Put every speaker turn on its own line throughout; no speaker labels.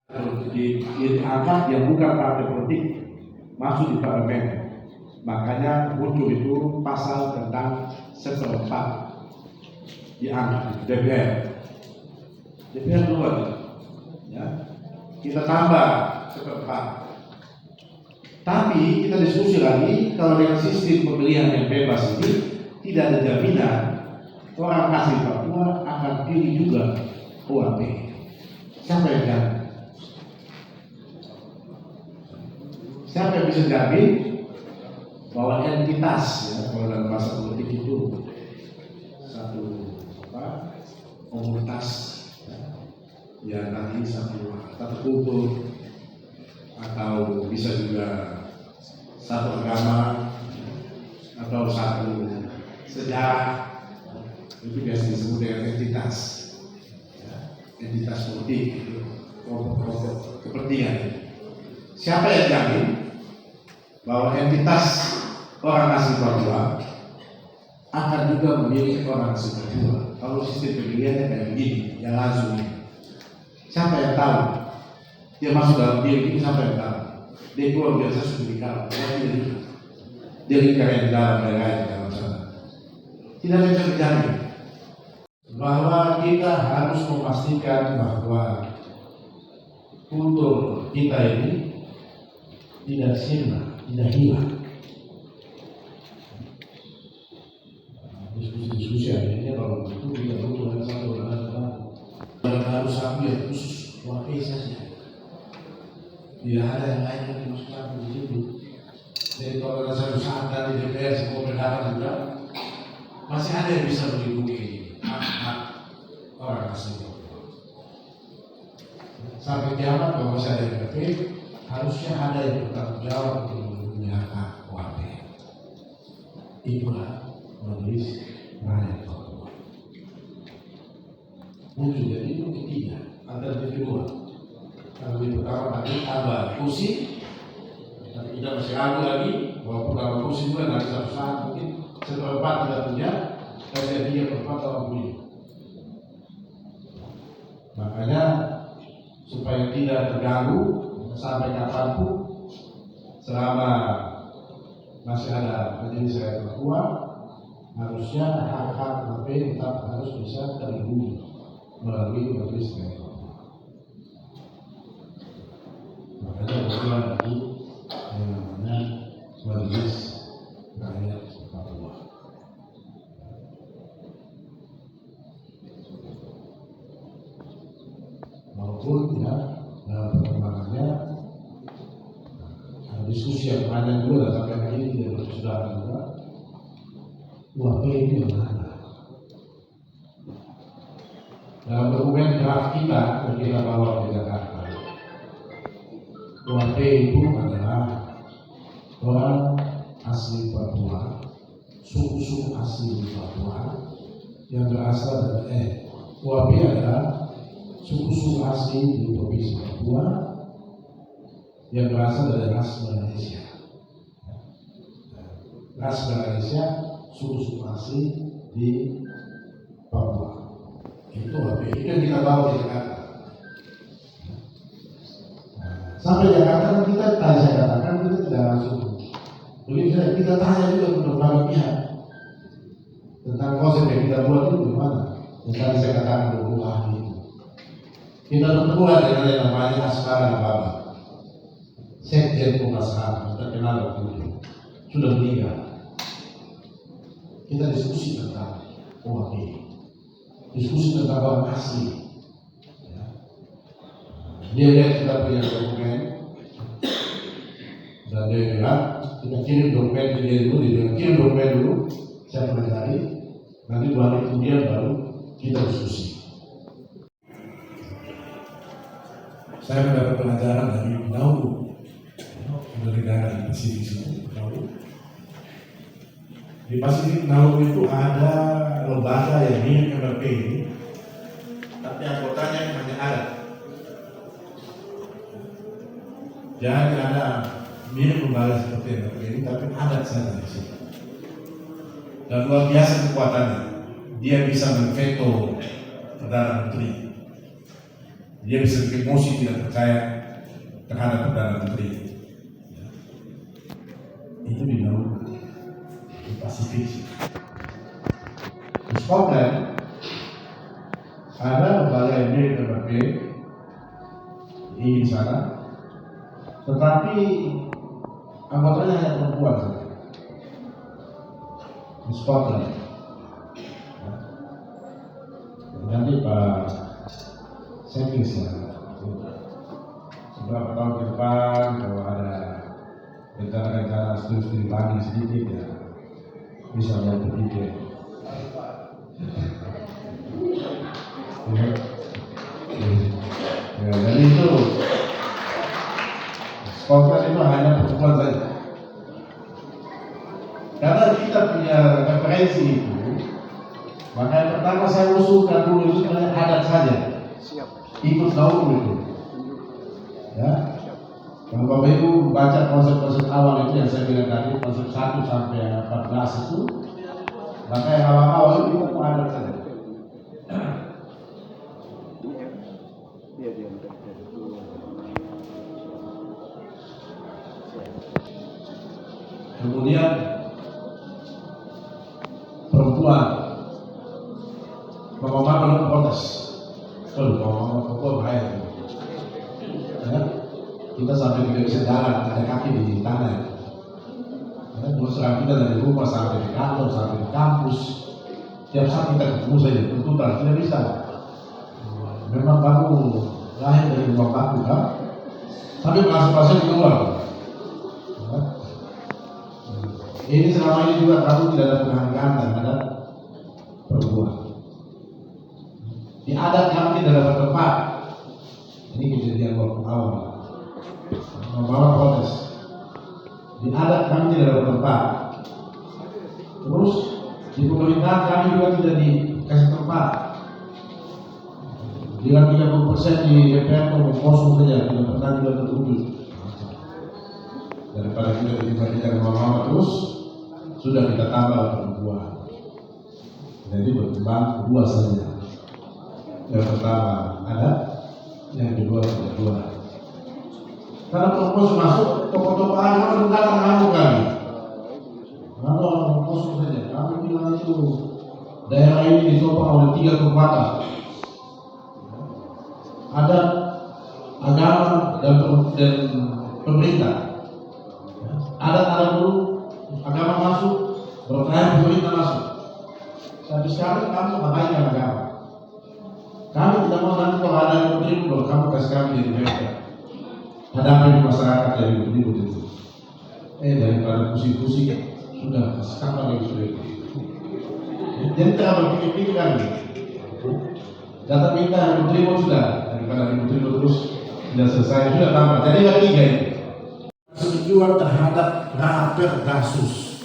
diangkat yang bukan partai politik masuk di parlemen. Makanya muncul itu pasal tentang seperempat diangkat di DPR luar, ya. Kita tambah seperempat. Tapi kita diskusi lagi, kalau dengan sistem pemilihan yang bebas ini tidak ada jaminan orang asli Papua akan pilih juga UAP. Siapa yang jamin? Siapa yang bisa jamin bahwa entitas, ya, kalau dalam bahasa politik itu satu komunitas, ya nanti satu kultur atau bisa juga satu agama atau satu sejarah, itu biasa disebut dengan entitas, ya, entitas politik, kelompok kepentingan. Siapa yang jamin bahwa entitas orang asli Papua akan juga memilih orang asli Papua kalau sistem pemilihannya kayak begini, yang langsung ini? Siapa yang tahu? Dia masuk dalam diri itu, siapa yang tahu? Dia keluar biasa sudah dikawal, dia lingkaran dalam daerah dalam sana. Tidak bisa terjamin bahwa kita harus memastikan bahwa kultur kita ini tidak sirna, tidak hilang. Diskusi akhirnya kalau itu kita butuh ada satu dan harus ambil khusus wakil saja. Tidak ada yang lain yang dimasukkan di situ. Jadi kalau ada satu saat dari DPR semua berdarah juga, masih ada yang bisa melindungi hak-hak orang asli. Sampai kiamat kalau masih ada yang terpilih, harusnya ada yang bertanggung jawab untuk melindungi hak warga. Itulah majelis rakyat Papua. Muncul jadi itu ketiga, alternatif kedua. Kalau di pertama tadi tambah kursi, tapi kita masih ragu lagi bahwa tambah kursi juga nanti satu saat mungkin seperempat tidak punya, tapi dia perempat orang punya. Makanya supaya tidak terganggu sampai kapanpun, selama masih ada majelis rakyat Papua, harusnya hak-hak KPP tetap harus bisa terlindungi melalui majelis rakyat Papua. Makanya berjalan lagi yang namanya majelis rakyat Papua. Maupun ya dalam perkembangannya diskusi yang panjang juga sampai hari ini tidak berkesudahan juga. UAP itu yang mana? Dalam dokumen draft kita yang kita bawa ke Jakarta, UAP itu adalah orang asli Papua, suku-suku asli Papua yang berasal dari UAP adalah suku-suku asli di provinsi Papua yang berasal dari ras Malaysia. Ras Malaysia, suku-suku asli di Papua. Itu UAP. Itu yang kita bawa di Jakarta. Sampai Jakarta kita tadi saya katakan kita tidak langsung. Begitu kita tanya juga ke berbagai pihak tentang konsep yang kita buat itu bagaimana. Yang tadi saya katakan berbuah ahli itu. Kita bertemu dengan yang namanya Askara Nababa, Sekjen Komnas HAM, terkenal waktu itu, sudah meninggal. Kita diskusi tentang UAP, diskusi tentang orang asli. Dia lihat kita punya dokumen dan dia bilang kita kirim dokumen ke dia dulu, dia bilang kirim dokumen dulu, saya pelajari, nanti 2 hari kemudian baru kita diskusi. Saya mendapat pelajaran dari Nauru, dari negara di Pasifik itu, Nauru. Di Pasifik Nauru itu ada lembaga yang mirip MRP ini, tapi anggotanya hanya ada. Jangan ada mirip lembaga seperti MRP ini, tapi adat saja di sini. Dan luar biasa kekuatannya. Dia bisa memveto Perdana Menteri. Dia bisa bikin emosi tidak percaya terhadap Perdana Menteri. Itu di laut di Pasifik. Di Scotland ada lembaga MBA ingin sana, tetapi anggotanya hanya perempuan saja. Di Scotland. Nanti Pak Sekis ya, beberapa tahun ke depan kalau ada rencana-rencana studi lagi sedikit ya bisa mau berpikir. Ya, jadi itu Scotland itu hanya perempuan saja. Karena kita punya referensi itu, maka yang pertama saya usulkan dulu itu adat saja. Ikut gaul itu. Ya. Kalau Bapak Ibu baca konsep-konsep awal itu yang saya bilang tadi, konsep 1 sampai 14 itu, maka yang awal-awal itu adat saja. Kemudian perempuan, mama belum protes. Mama perempuan bahaya. Ya, kita sampai tidak bisa jalan, ada kaki di tanah. Ya, terus terang kita dari rumah sampai di kantor, sampai di kampus, tiap saat kita ketemu saja, tuntutan tidak bisa. Memang kamu lahir dari ruang baku kan? Tapi masing-masing di luar. Ya. Ini selama ini juga kamu tidak ada penghargaan terhadap perempuan. Di adat kami tidak dapat tempat. Ini kejadian waktu awal. Membawa protes. Di adat kami tidak dapat tempat. Terus di pemerintahan kami juga tidak dikasih tempat. Dengan 30% di DPR itu kosong saja, tidak pernah juga terwujud. Daripada kita ditinggalkan mama terus, sudah kita tambah perempuan. Jadi berkembang dua saja. Yang pertama ada, yang kedua tidak dua. Karena perempuan masuk toko-toko agama datang kamu kami. Kalau kosong saja, kami bilang itu daerah ini ditopang oleh 3 kekuatan. Ada agama dan pemerintah. Ada dulu agama masuk, berkait pemerintah masuk. Tapi sekarang kamu abaikan agama. Kami tidak mau nanti kalau ada yang beribu, kamu kasih kami jadi mereka. Hadapi masyarakat yang beribu itu. Daripada pusing-pusing sudah sekarang lagi sudah. Jadi tidak berpikir-pikir lagi. Data minta yang beribu sudah. Daripada yang beribu terus tidak selesai sudah tambah. Jadi yang tiga ini. Persetujuan terhadap Raperdasus,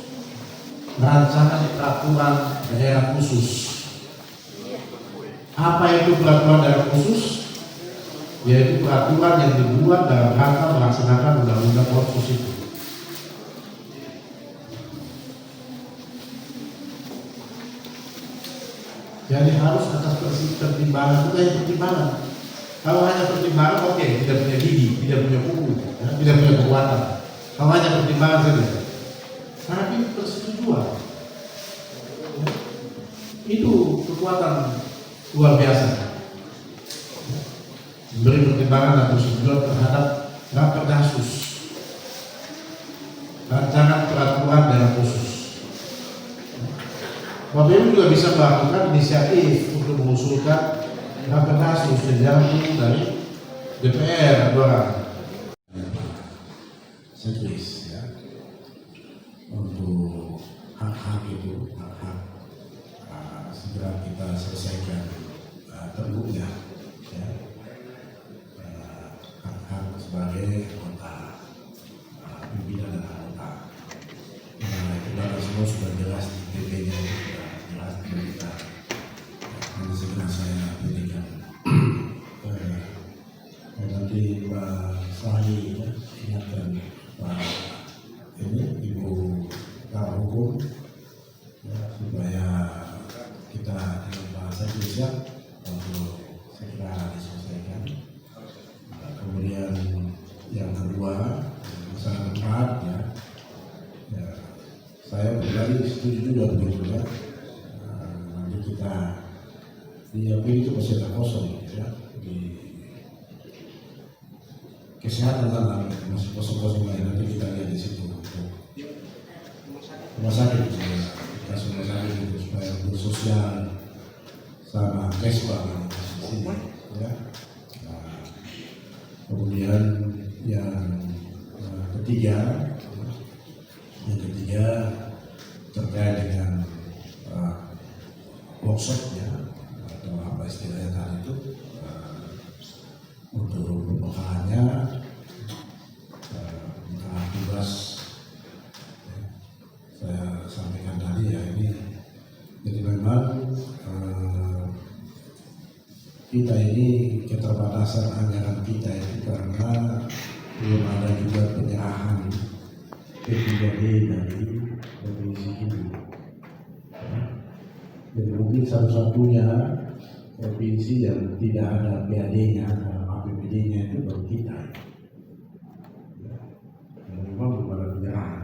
rancangan peraturan daerah khusus. Apa itu peraturan daerah khusus? Yaitu peraturan yang dibuat dalam rangka melaksanakan undang-undang otsus itu. Jadi harus atas pertimbangan, bukan pertimbangan. Kalau hanya pertimbangan, oke, tidak punya gigi, tidak punya kuku, ya, tidak punya kekuatan. Kalau hanya pertimbangan saja. Tapi persetujuan, ya, itu kekuatan luar biasa. Memberi pertimbangan dan persetujuan terhadap Raperdasus, rancangan peraturan daerah khusus. Bapak Ibu juga bisa melakukan inisiatif untuk mengusulkan Raperdasus yang jauh dari DPR doang. Serius ya, untuk hak-hak itu, hak-hak segera kita selesaikan terbuka ya, hak-hak sebagai anggota pimpinan dan anggota. Nah, itu semua sudah jelas di PP-nya, sudah jelas di kita. Nanti segera saya berikan. Nanti Pak Sahi ya, ingatkan Pak ini Ibu Kepala Hukum ya, supaya kita dengan bahasa Indonesia untuk segera diselesaikan.
tadi setuju juga begitu ya. Nanti kita di AP itu masih ada kosong ya, di kesehatan kan masih kosong-kosong lain, nanti kita lihat di situ rumah sakit ya, kita rumah sakit itu supaya bersosial sama kespa di sini ya. Nah, kemudian yang ketiga terkait dengan workshop ya, atau apa istilahnya tadi itu, untuk pembekalannya tugas ya, saya sampaikan tadi ya, ini jadi memang kita ini keterbatasan anggaran kita itu karena belum ada juga penyerahan P3D dari provinsi ini. Jadi mungkin satu-satunya provinsi yang tidak ada PAD-nya, APBD-nya itu baru kita. Ya, memang belum ada penyerahan.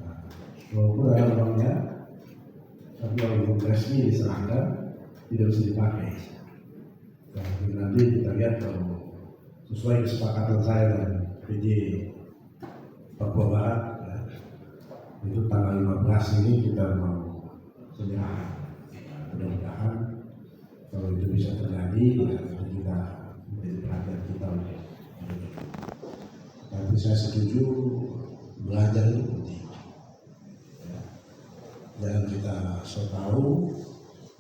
Nah, walaupun ada uangnya, tapi kalau belum resmi diserahkan, tidak bisa dipakai. Nah, nanti kita lihat kalau sesuai kesepakatan saya dan PJ Papua Barat, ya, itu tanggal 15 ini kita mau penyerahan. Mudah-mudahan kalau itu bisa terjadi, ya itu juga menjadi perhatian kita. Tapi saya setuju belajar itu penting. Ya. Jangan kita so tahu,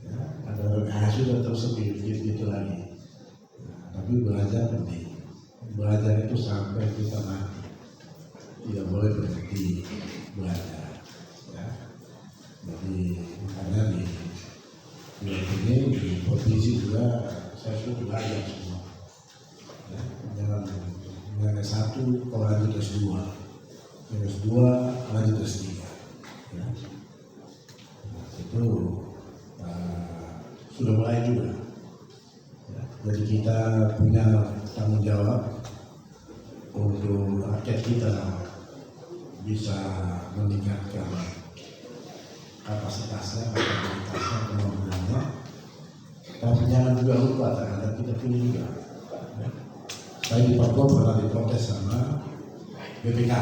ya, ada orang sudah tersebut gitu lagi. Nah, tapi belajar penting. Belajar itu sampai kita mati, tidak boleh berhenti belajar. Ya. Jadi makanya di ini di provinsi juga saya sudah belajar semua. Ya. Jangan S1 kalau lanjut S2, S2 lanjut S3. Ya. Nah, itu sudah mulai juga. Ya. Jadi kita punya tanggung jawab untuk rakyat kita bisa meningkatkan kapasitasnya, kemampuannya. Tapi jangan juga lupa terhadap kita punya juga. Saya di Papua pernah diprotes sama BPK.